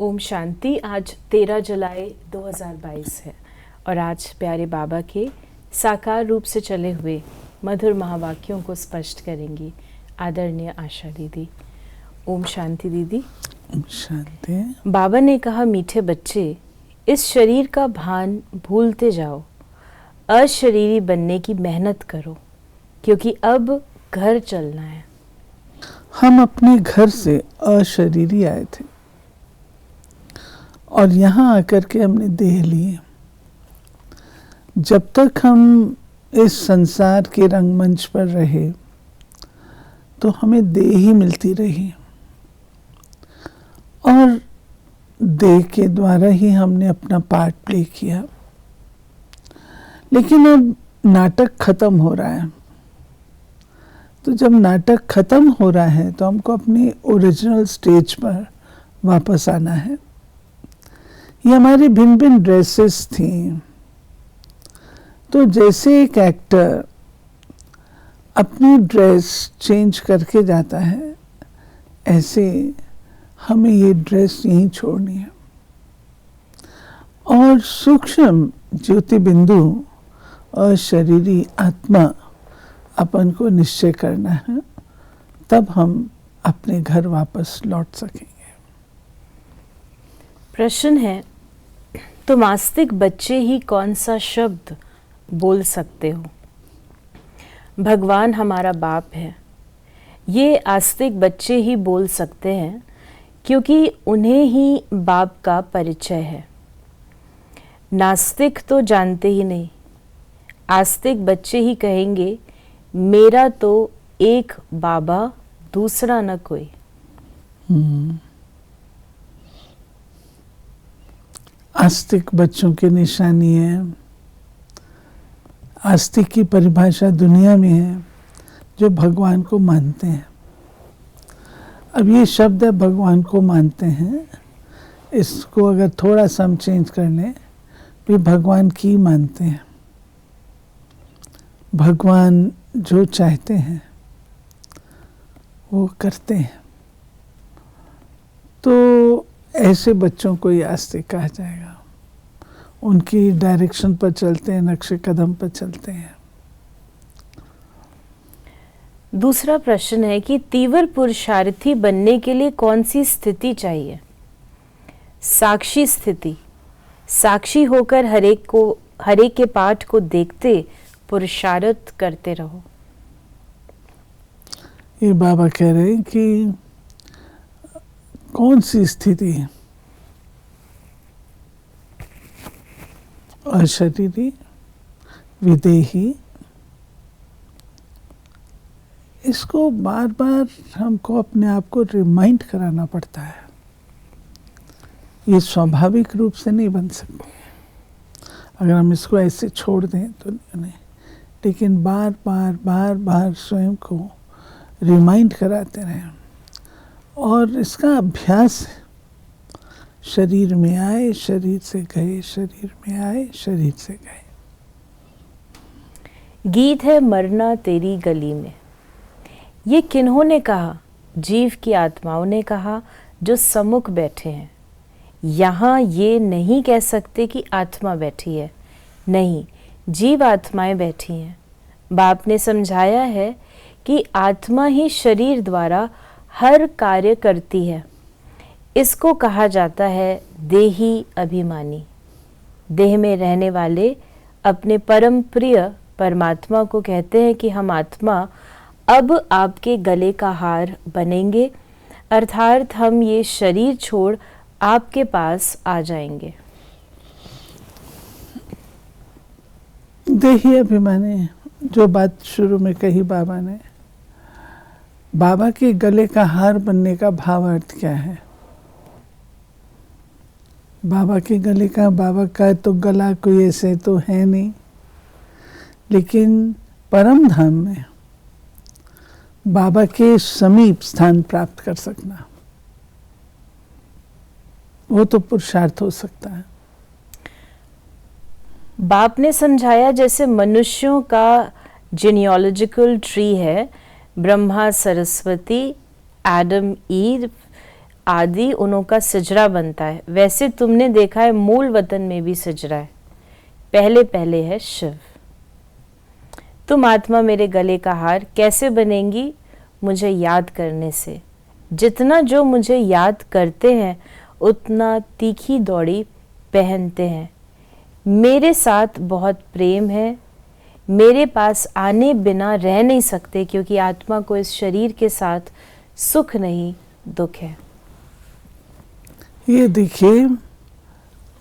ओम शांति। आज 13 जुलाई 2022 है और आज प्यारे बाबा के साकार रूप से चले हुए मधुर महावाक्यों को स्पष्ट करेंगी आदरणीय आशा दीदी। ओम शांति दीदी। ओम शांति। बाबा ने कहा, मीठे बच्चे, इस शरीर का भान भूलते जाओ, अशरीरी बनने की मेहनत करो, क्योंकि अब घर चलना है। हम अपने घर से अशरीरी आए थे और यहाँ आकर के हमने देह लिए। जब तक हम इस संसार के रंगमंच पर रहे तो हमें देह ही मिलती रही और देह के द्वारा ही हमने अपना पार्ट प्ले किया। लेकिन अब नाटक खत्म हो रहा है, तो जब नाटक खत्म हो रहा है तो हमको अपनी ओरिजिनल स्टेज पर वापस आना है। ये हमारी भिन्न भिन्न ड्रेसेस थी। तो जैसे एक एक्टर अपनी ड्रेस चेंज करके जाता है, ऐसे हमें ये ड्रेस यहीं छोड़नी है और सूक्ष्म ज्योति बिंदु और शरीरी आत्मा अपन को निश्चय करना है, तब हम अपने घर वापस लौट सकेंगे। प्रश्न है, तुम आस्तिक बच्चे ही कौन सा शब्द बोल सकते हो? भगवान हमारा बाप है। ये आस्तिक बच्चे ही बोल सकते हैं क्योंकि उन्हें ही बाप का परिचय है। नास्तिक तो जानते ही नहीं। आस्तिक बच्चे ही कहेंगे, मेरा तो एक बाबा, दूसरा न कोई। आस्तिक बच्चों की निशानी है। आस्तिक की परिभाषा दुनिया में है जो भगवान को मानते हैं। अब ये शब्द है भगवान को मानते हैं, इसको अगर थोड़ा सा हम चेंज कर लें, भी भगवान की मानते हैं। भगवान जो चाहते हैं वो करते हैं। तो ऐसे बच्चों को ही आस्तिक कहा जाएगा। उनकी डायरेक्शन पर चलते हैं, नक्शे कदम पर चलते हैं। दूसरा प्रश्न है कि तीव्र पुरुषार्थी बनने के लिए कौन सी स्थिति चाहिए? साक्षी स्थिति। साक्षी होकर हरेक के पाठ को देखते पुरुषार्थ करते रहो। ये बाबा कह रहे हैं कि कौन सी स्थिति है? अशरीरी, विदेही। इसको बार बार हमको अपने आप को रिमाइंड कराना पड़ता है। ये स्वाभाविक रूप से नहीं बन सकती। अगर हम इसको ऐसे छोड़ दें तो नहीं, लेकिन बार बार स्वयं को रिमाइंड कराते रहें और इसका अभ्यास है। शरीर में आए, शरीर से गए, शरीर में आए, शरीर से गए। गीत है मरना तेरी गली में। ये किन्होंने कहा? जीव की आत्माओं ने कहा जो सम्मुख बैठे हैं। यहाँ ये नहीं कह सकते कि आत्मा बैठी है, नहीं, जीव आत्माएं बैठी हैं। बाप ने समझाया है कि आत्मा ही शरीर द्वारा हर कार्य करती है। इसको कहा जाता है देही अभिमानी। देह में रहने वाले अपने परम प्रिय परमात्मा को कहते हैं कि हम आत्मा अब आपके गले का हार बनेंगे, अर्थात हम ये शरीर छोड़ आपके पास आ जाएंगे। देही अभिमानी, जो बात शुरू में कही बाबा ने, बाबा के गले का हार बनने का भाव अर्थ क्या है? बाबा के गले का, बाबा का तो गला कोई ऐसे तो है नहीं, लेकिन परम धाम में बाबा के समीप स्थान प्राप्त कर सकना, वो तो पुरुषार्थ हो सकता है। बाप ने समझाया जैसे मनुष्यों का जीनियोलॉजिकल ट्री है, ब्रह्मा सरस्वती, एडम ईव, आदि उनों का सिजरा बनता है, वैसे तुमने देखा है मूल वतन में भी सिजरा है, पहले पहले है शिव। तुम आत्मा मेरे गले का हार कैसे बनेंगी? मुझे याद करने से। जितना जो मुझे याद करते हैं उतना तीखी दौड़ी पहनते हैं। मेरे साथ बहुत प्रेम है, मेरे पास आने बिना रह नहीं सकते, क्योंकि आत्मा को इस शरीर के साथ सुख नहीं दुख है। ये देखिए,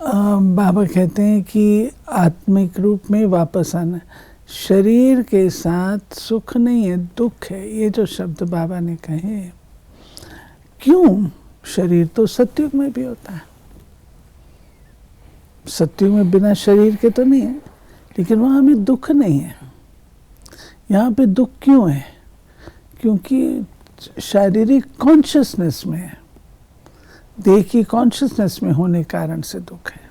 बाबा कहते हैं कि आत्मिक रूप में वापस आना, शरीर के साथ सुख नहीं है, दुख है। ये जो शब्द बाबा ने कहे, क्यों? शरीर तो सतयुग में भी होता है, सतयुग में बिना शरीर के तो नहीं है, लेकिन वहाँ हमें दुख नहीं है। यहाँ पे दुख क्यों है? क्योंकि शारीरिक कॉन्शियसनेस में है, देह की कॉन्शियसनेस में होने कारण से दुख है।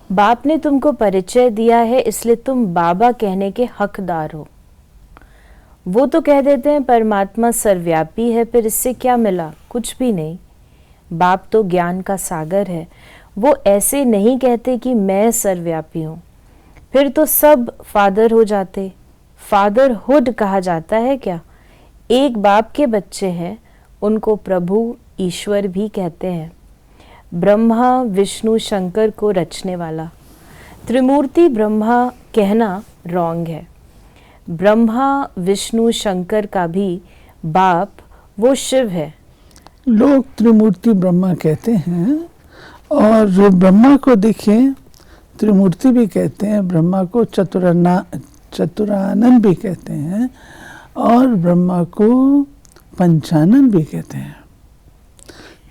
बाप ने तुमको परिचय दिया है, इसलिए तुम बाबा कहने के हकदार हो। वो तो कह देते हैं परमात्मा सर्वव्यापी है, फिर इससे क्या मिला? कुछ भी नहीं। बाप तो ज्ञान का सागर है, वो ऐसे नहीं कहते कि मैं सर्वव्यापी हूँ, फिर तो सब फादर हो जाते। फादरहुड कहा जाता है क्या? एक बाप के बच्चे हैं, उनको प्रभु ईश्वर भी कहते हैं। ब्रह्मा विष्णु शंकर को रचने वाला, त्रिमूर्ति ब्रह्मा कहना रॉन्ग है। ब्रह्मा विष्णु शंकर का भी बाप वो शिव है। लोग त्रिमूर्ति ब्रह्मा कहते हैं, और जो ब्रह्मा को देखें त्रिमूर्ति भी कहते हैं, ब्रह्मा को चतुरानन भी कहते हैं, और ब्रह्मा को पंचानन भी कहते हैं।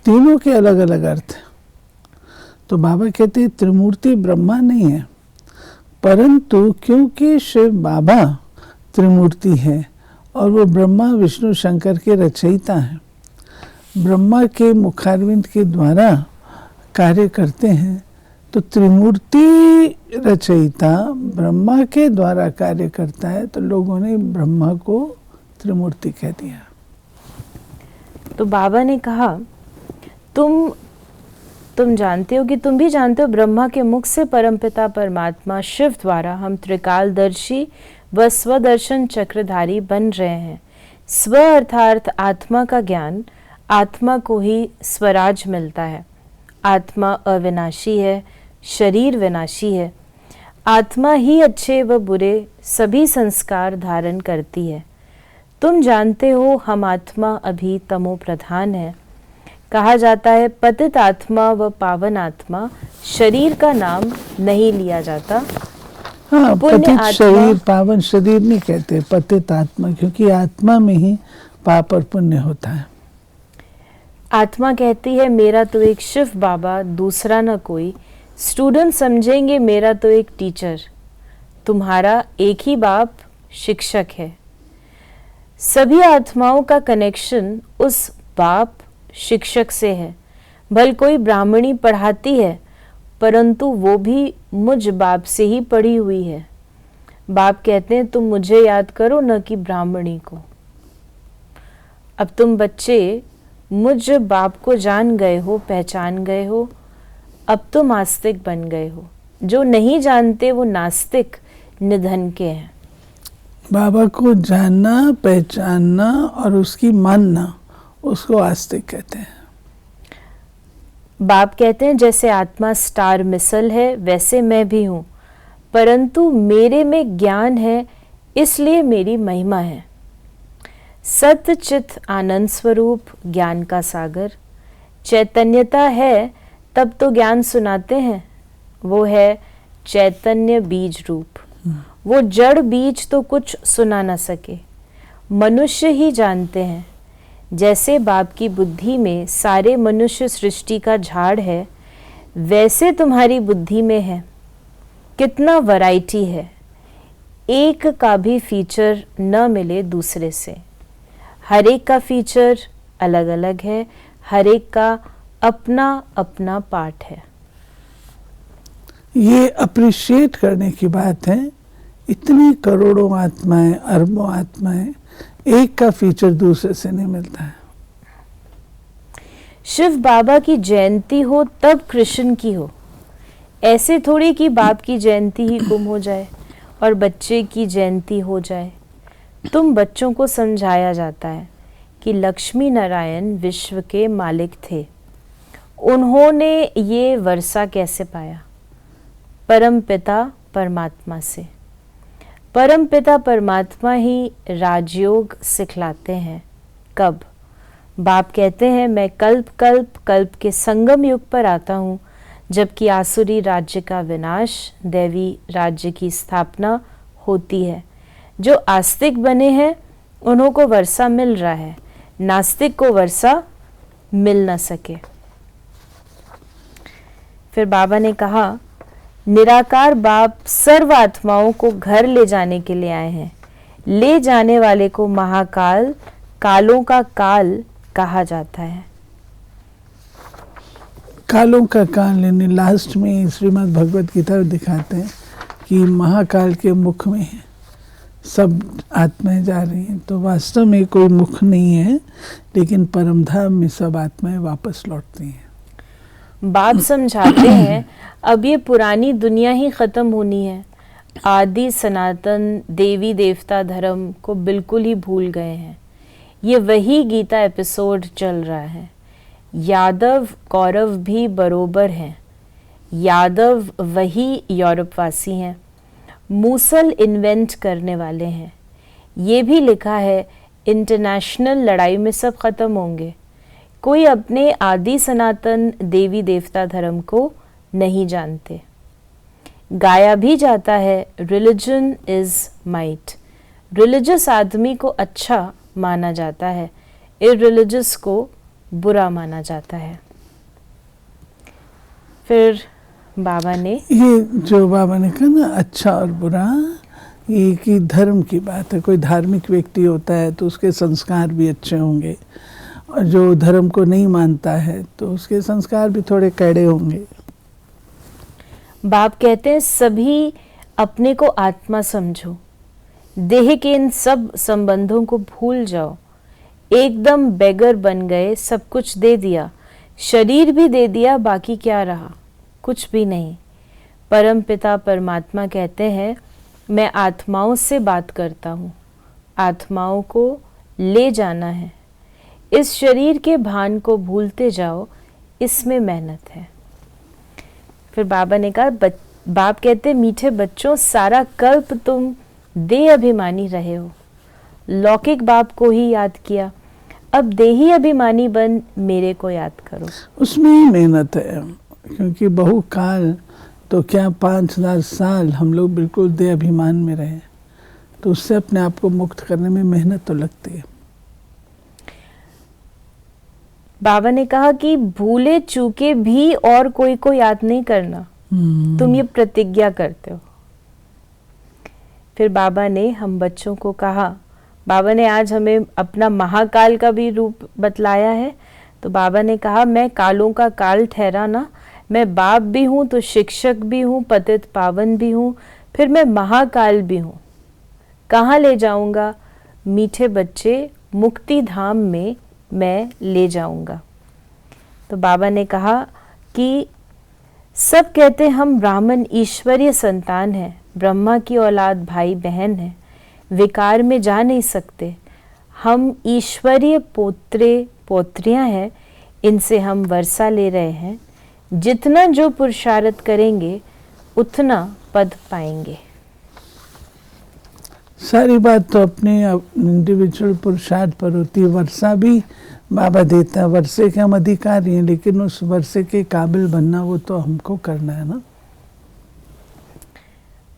तीनों के अलग अलग अर्थ। तो बाबा कहते हैं त्रिमूर्ति ब्रह्मा नहीं है, परंतु क्योंकि शिव बाबा त्रिमूर्ति है और वो ब्रह्मा विष्णु शंकर के रचयिता हैं, ब्रह्मा के मुखारविंद के द्वारा कार्य करते हैं, तो त्रिमूर्ति रचयिता ब्रह्मा के द्वारा कार्य करता है, तो लोगों ने ब्रह्मा को त्रिमूर्ति कह दिया। तो बाबा ने कहा तुम जानते हो कि तुम भी जानते हो, ब्रह्मा के मुख से परमपिता परमात्मा शिव द्वारा हम त्रिकालदर्शी व स्वदर्शन चक्रधारी बन रहे हैं। स्व अर्थात आत्मा का ज्ञान, आत्मा को ही स्वराज मिलता है। आत्मा अविनाशी है, शरीर विनाशी है। आत्मा ही अच्छे व बुरे सभी संस्कार धारण करती है। तुम जानते हो हम आत्मा अभी तमो प्रधान है। कहा जाता है पतित आत्मा व पावन आत्मा, शरीर का नाम नहीं लिया जाता। हाँ, पतित शरीर पावन शरीर नहीं कहते, पतित आत्मा, क्योंकि आत्मा में ही पाप और पुण्य होता है। आत्मा कहती है मेरा तो एक शिव बाबा, दूसरा न कोई। स्टूडेंट समझेंगे मेरा तो एक टीचर, तुम्हारा एक ही बाप शिक्षक है। सभी आत्माओं का कनेक्शन उस बाप शिक्षक से है। भल कोई ब्राह्मणी पढ़ाती है, परंतु वो भी मुझ बाप से ही पढ़ी हुई है। बाप कहते हैं तुम मुझे याद करो, न कि ब्राह्मणी को। अब तुम बच्चे मुझ बाप को जान गए हो, पहचान गए हो, अब तुम आस्तिक बन गए हो। जो नहीं जानते वो नास्तिक निधन के हैं। बाबा को जानना, पहचानना और उसकी मानना, उसको आस्तिक कहते हैं। बाप कहते हैं जैसे आत्मा स्टार मिसल है, वैसे मैं भी हूँ, परंतु मेरे में ज्ञान है, इसलिए मेरी महिमा है। सत्य चित आनंद स्वरूप, ज्ञान का सागर। चैतन्यता है तब तो ज्ञान सुनाते हैं, वो है चैतन्य बीज रूप। वो जड़ बीज तो कुछ सुना न सके, मनुष्य ही जानते हैं। जैसे बाप की बुद्धि में सारे मनुष्य सृष्टि का झाड़ है, वैसे तुम्हारी बुद्धि में है। कितना वैरायटी है, एक का भी फीचर न मिले दूसरे से। हर एक का फीचर अलग अलग है, हर एक का अपना अपना पार्ट है। ये अप्रिशिएट करने की बात है। इतनी करोड़ों आत्माएं, अरबों आत्माएं, एक का फीचर दूसरे से नहीं मिलता है। शिव बाबा की जयंती हो तब कृष्ण की हो। ऐसे थोड़ी कि बाप की जयंती ही गुम हो जाए और बच्चे की जयंती हो जाए। तुम बच्चों को समझाया जाता है कि लक्ष्मी नारायण विश्व के मालिक थे। उन्होंने ये वर्षा कैसे पाया? परम पिता परमात्मा से। परम पिता परमात्मा ही राजयोग सिखलाते हैं। कब? बाप कहते हैं मैं कल्प के संगम युग पर आता हूँ, जबकि आसुरी राज्य का विनाश, दैवी राज्य की स्थापना होती है। जो आस्तिक बने हैं उन्हों को वर्षा मिल रहा है, नास्तिक को वर्षा मिल न सके। फिर बाबा ने कहा निराकार बाप सर्व आत्माओं को घर ले जाने के लिए आए हैं। ले जाने वाले को महाकाल, कालों का काल कहा जाता है। कालों का काल यानी लास्ट में श्रीमद् भगवत गीता दिखाते हैं कि महाकाल के मुख में सब आत्माएं जा रही हैं। तो वास्तव में कोई मुख नहीं है, लेकिन परमधाम में सब आत्माएं वापस लौटती हैं। बाप समझाते हैं अब ये पुरानी दुनिया ही खत्म होनी है। आदि सनातन देवी देवता धर्म को बिल्कुल ही भूल गए हैं। ये वही गीता एपिसोड चल रहा है। यादव कौरव भी बरोबर हैं। यादव वही यूरोपवासी हैं। मूसल इन्वेंट करने वाले हैं। ये भी लिखा है इंटरनेशनल लड़ाई में सब खत्म होंगे। कोई अपने आदि सनातन देवी देवता धर्म को नहीं जानते। गाया भी जाता है रिलीजन इज माइट। रिलीजियस आदमी को अच्छा माना जाता है, इररिलीजियस को बुरा माना जाता है। फिर बाबा ने ये जो बाबा ने कहा ना अच्छा और बुरा, ये कि धर्म की बात है। कोई धार्मिक व्यक्ति होता है तो उसके संस्कार भी अच्छे होंगे, और जो धर्म को नहीं मानता है तो उसके संस्कार भी थोड़े कड़े होंगे। बाप कहते हैं सभी अपने को आत्मा समझो, देह के इन सब संबंधों को भूल जाओ। एकदम बेगर बन गए, सब कुछ दे दिया, शरीर भी दे दिया, बाकी क्या रहा? कुछ भी नहीं। परम पिता परमात्मा कहते हैं मैं आत्माओं से बात करता हूँ, आत्माओं को ले जाना है। इस शरीर के भान को भूलते जाओ, इसमें मेहनत है। फिर बाबा ने कहा बाप कहते मीठे बच्चों, सारा कल्प तुम देह अभिमानी रहे हो। लौकिक बाप को ही याद किया, अब देही अभिमानी बन मेरे को याद करो। उसमें ही मेहनत है, क्योंकि बहुकाल तो क्या 5000 साल हम लोग बिल्कुल देह अभिमान में रहे, तो उससे अपने आप को मुक्त करने में मेहनत तो लगती है। बाबा ने कहा कि भूले चूके भी और कोई को याद नहीं करना, तुम ये प्रतिज्ञा करते हो। फिर बाबा ने हम बच्चों को कहा, बाबा ने आज हमें अपना महाकाल का भी रूप बतलाया है। तो बाबा ने कहा मैं कालों का काल ठहरा ना, मैं बाप भी हूँ तो शिक्षक भी हूँ, पतित पावन भी हूँ, फिर मैं महाकाल भी हूँ। कहाँ ले जाऊँगा? मीठे बच्चे, मुक्ति धाम में मैं ले जाऊँगा। तो बाबा ने कहा कि सब कहते हम ब्राह्मण ईश्वरीय संतान हैं, ब्रह्मा की औलाद भाई बहन हैं, विकार में जा नहीं सकते। हम ईश्वरीय पोत्रे पोत्रियां हैं, इनसे हम वर्षा ले रहे हैं। जितना जो पुरुषार्थ करेंगे उतना पद पाएंगे। सारी बात तो अपने इंडिविजुअल पुरुषार्थ पर होती है। वर्षा भी बाबा देता है, वर्षे के हम अधिकारी हैं, लेकिन उस वर्षे के काबिल बनना वो तो हमको करना है ना।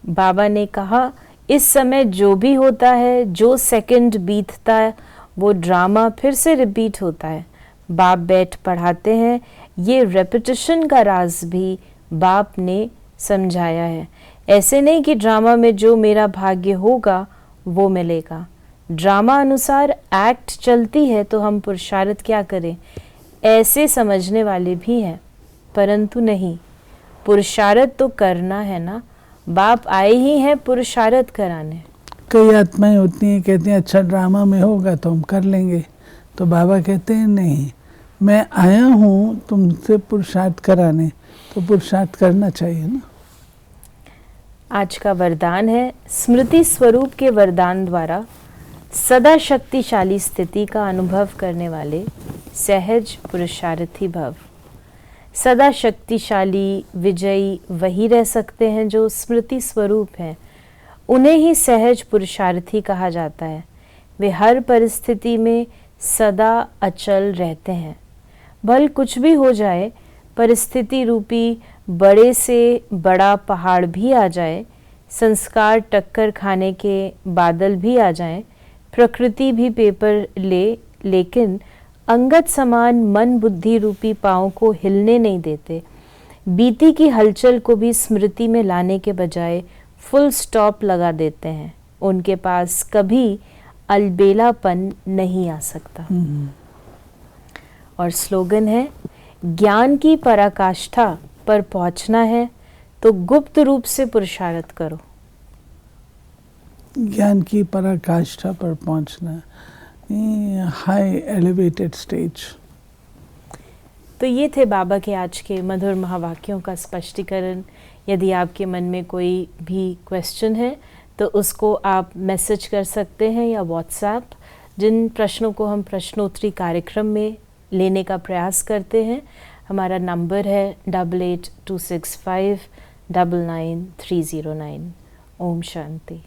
बाबा ने कहा इस समय जो भी होता है, जो सेकंड बीतता है, वो ड्रामा फिर से रिपीट होता है। बाप बैठ पढ़ाते हैं, ये रेपिटेशन का राज भी बाप ने समझाया है। ऐसे नहीं कि ड्रामा में जो मेरा भाग्य होगा वो मिलेगा। ड्रामा अनुसार एक्ट चलती है तो हम पुरुषार्थ क्या करें, ऐसे समझने वाले भी हैं, परंतु नहीं, पुरुषार्थ तो करना है ना। बाप आए ही हैं पुरुषार्थ कराने। कई आत्माएं होती हैं कहती हैं अच्छा ड्रामा में होगा तो हम कर लेंगे, तो बाबा कहते हैं नहीं, मैं आया हूँ तुमसे पुरुषार्थ कराने, तो पुरुषार्थ करना चाहिए ना। आज का वरदान है, स्मृति स्वरूप के वरदान द्वारा सदा शक्तिशाली स्थिति का अनुभव करने वाले सहज पुरुषार्थी भव। सदा शक्तिशाली विजयी वही रह सकते हैं जो स्मृति स्वरूप हैं, उन्हें ही सहज पुरुषार्थी कहा जाता है। वे हर परिस्थिति में सदा अचल रहते हैं। भले कुछ भी हो जाए, परिस्थिति रूपी बड़े से बड़ा पहाड़ भी आ जाए, संस्कार टक्कर खाने के बादल भी आ जाएं, प्रकृति भी पेपर ले, लेकिन अंगत समान मन बुद्धि रूपी पाँव को हिलने नहीं देते। बीती की हलचल को भी स्मृति में लाने के बजाय फुल स्टॉप लगा देते हैं। उनके पास कभी अलबेलापन नहीं आ सकता। और स्लोगन है, ज्ञान की पराकाष्ठा पर पहुंचना है तो गुप्त रूप से पुरुषार्थ करो। ज्ञान की पराकाष्ठा पर पहुंचना, हाई एलिवेटेड स्टेज। तो ये थे बाबा के आज के मधुर महावाक्यों का स्पष्टीकरण। यदि आपके मन में कोई भी क्वेश्चन है तो उसको आप मैसेज कर सकते हैं या व्हाट्सएप। जिन प्रश्नों को हम प्रश्नोत्तरी कार्यक्रम में लेने का प्रयास करते हैं, हमारा नंबर है 8826599309। ओम शांति।